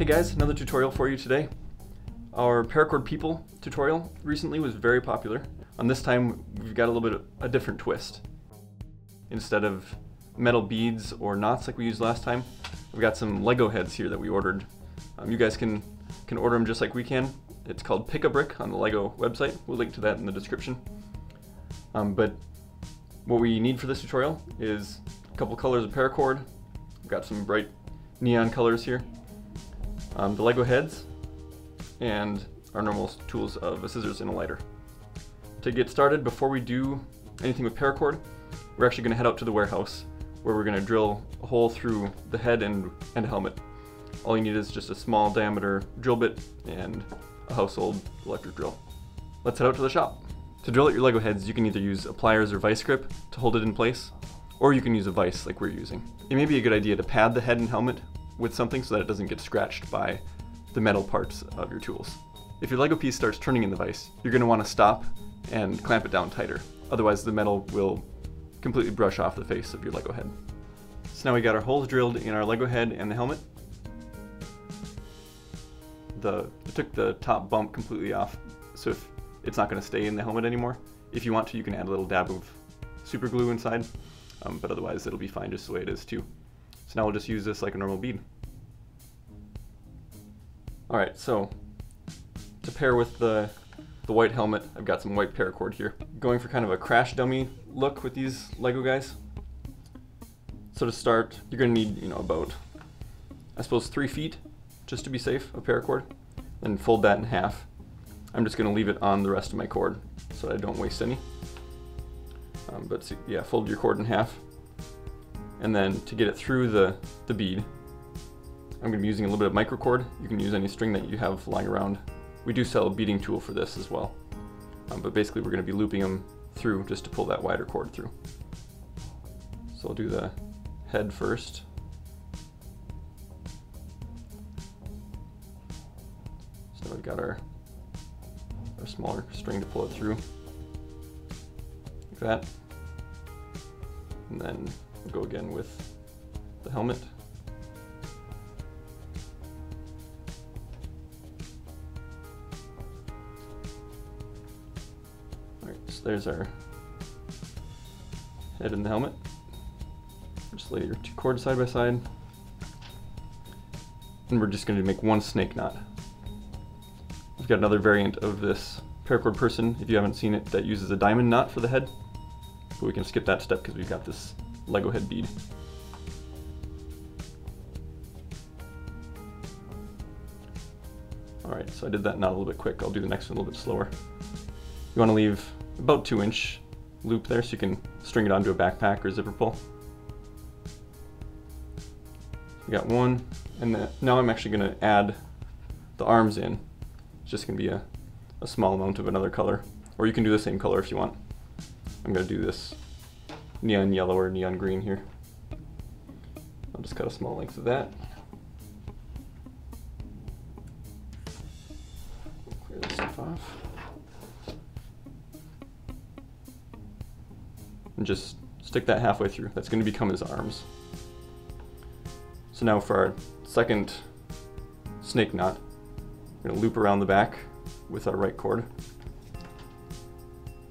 Hey guys, another tutorial for you today. Our Paracord people tutorial recently was very popular. On this time, we've got a little bit of a different twist. Instead of metal beads or knots like we used last time, we've got some Lego heads here that we ordered. You guys can order them just like we can. It's called Pick-a-Brick on the Lego website. We'll link to that in the description. But what we need for this tutorial is a couple colors of Paracord. We've got some bright neon colors here. The Lego heads, and our normal tools of a scissors and a lighter. To get started, before we do anything with Paracord, we're actually going to head out to the warehouse where we're going to drill a hole through the head and a helmet. All you need is just a small diameter drill bit and a household electric drill. Let's head out to the shop. To drill out your Lego heads, you can either use a pliers or vice grip to hold it in place, or you can use a vise like we're using. It may be a good idea to pad the head and helmet with something so that it doesn't get scratched by the metal parts of your tools. If your Lego piece starts turning in the vise, you're going to want to stop and clamp it down tighter. Otherwise the metal will completely brush off the face of your Lego head. So now we got our holes drilled in our Lego head and the helmet. I took the top bump completely off, so if it's not going to stay in the helmet anymore. If you want to, you can add a little dab of super glue inside, but otherwise it'll be fine just the way it is too. So now we'll just use this like a normal bead. Alright, so to pair with the white helmet, I've got some white paracord here. Going for kind of a crash dummy look with these Lego guys. So to start, you're going to need, about, I suppose, 3 feet, just to be safe, of paracord. Then fold that in half. I'm just going to leave it on the rest of my cord so I don't waste any. Yeah, fold your cord in half. And then to get it through the bead, I'm going to be using a little bit of microcord. You can use any string that you have lying around. We do sell a beading tool for this as well. But basically we're going to be looping them through just to pull that wider cord through. So I'll do the head first. So we've got our smaller string to pull it through. Like that. And then we'll go again with the helmet. Alright, so there's our head and the helmet. Just lay your 2 cords side by side. And we're just going to make one snake knot. We've got another variant of this paracord person, if you haven't seen it, that uses a diamond knot for the head. But we can skip that step because we've got this Lego head bead. Alright, so I did that knot a little bit quick. I'll do the next one a little bit slower. You want to leave about 2-inch loop there so you can string it onto a backpack or zipper pull. We got one, and now I'm actually going to add the arms in. It's just going to be a small amount of another color, or you can do the same color if you want. I'm going to do this neon yellow or neon green here. I'll just cut a small length of that. Clear this stuff off. And just stick that halfway through. That's going to become his arms. So now for our second snake knot, we're going to loop around the back with our right cord.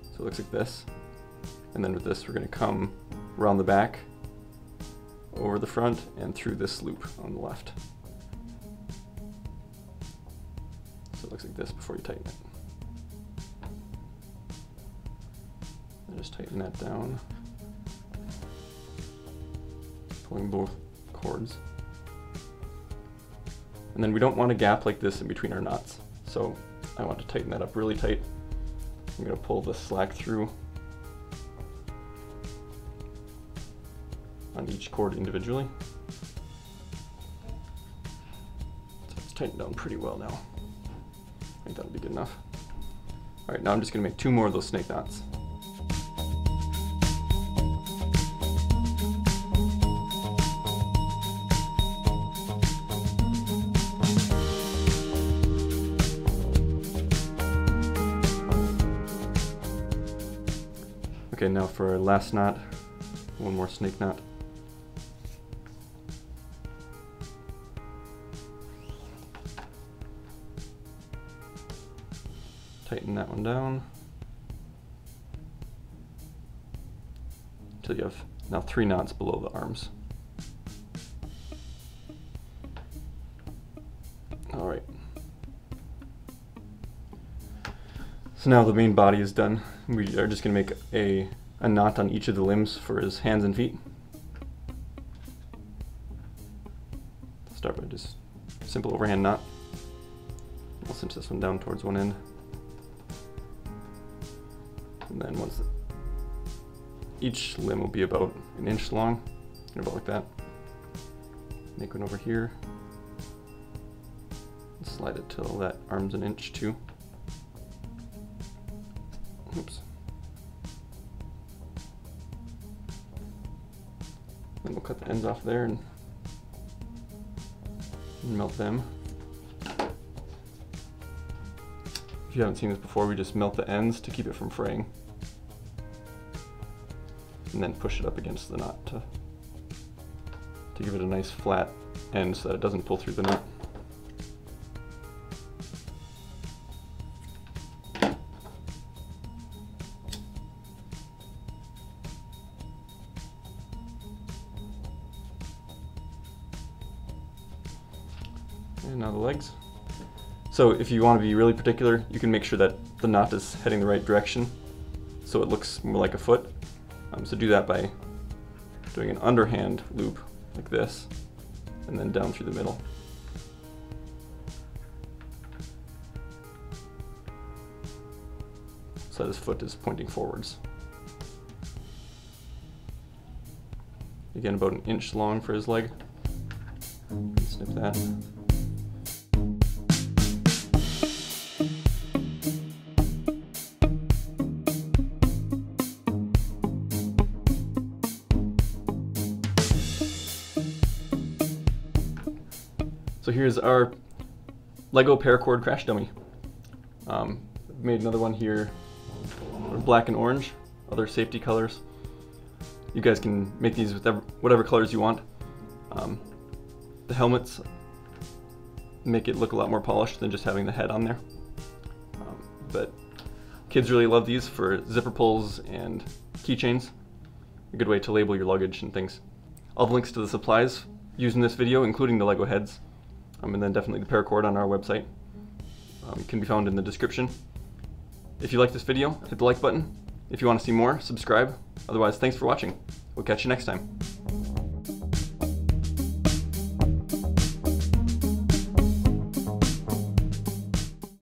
So it looks like this. And then with this, we're going to come around the back, over the front, and through this loop on the left. So it looks like this before you tighten it. And just tighten that down, pulling both cords. And then we don't want a gap like this in between our knots. So I want to tighten that up really tight. I'm going to pull the slack through on each cord individually. So it's tightened down pretty well now. I think that'll be good enough. Alright, now I'm just going to make 2 more of those snake knots. Okay, now for our last knot, 1 more snake knot. tighten that one down until you have now 3 knots below the arms. All right. So now the main body is done. We are just going to make a knot on each of the limbs for his hands and feet. Start by just simple overhand knot. I'll cinch this one down towards one end. And then each limb will be about an inch long, and about like that. Make one over here. And slide it till that arm's an inch too. Oops. Then we'll cut the ends off there and melt them. If you haven't seen this before, we just melt the ends to keep it from fraying. And then push it up against the knot to give it a nice flat end so that it doesn't pull through the knot. And now the legs. So if you want to be really particular, you can make sure that the knot is heading the right direction so it looks more like a foot. So do that by doing an underhand loop like this and then down through the middle. So that his foot is pointing forwards. Again, about an inch long for his leg. Snip that. So here's our Lego Paracord crash dummy. Made another one here, black and orange, other safety colors. You guys can make these with whatever colors you want. The helmets make it look a lot more polished than just having the head on there. But kids really love these for zipper pulls and keychains. A good way to label your luggage and things. All the links to the supplies used in this video, including the Lego heads, and then definitely the Paracord on our website, can be found in the description. If you like this video, hit the like button. If you want to see more, subscribe. Otherwise, thanks for watching. We'll catch you next time.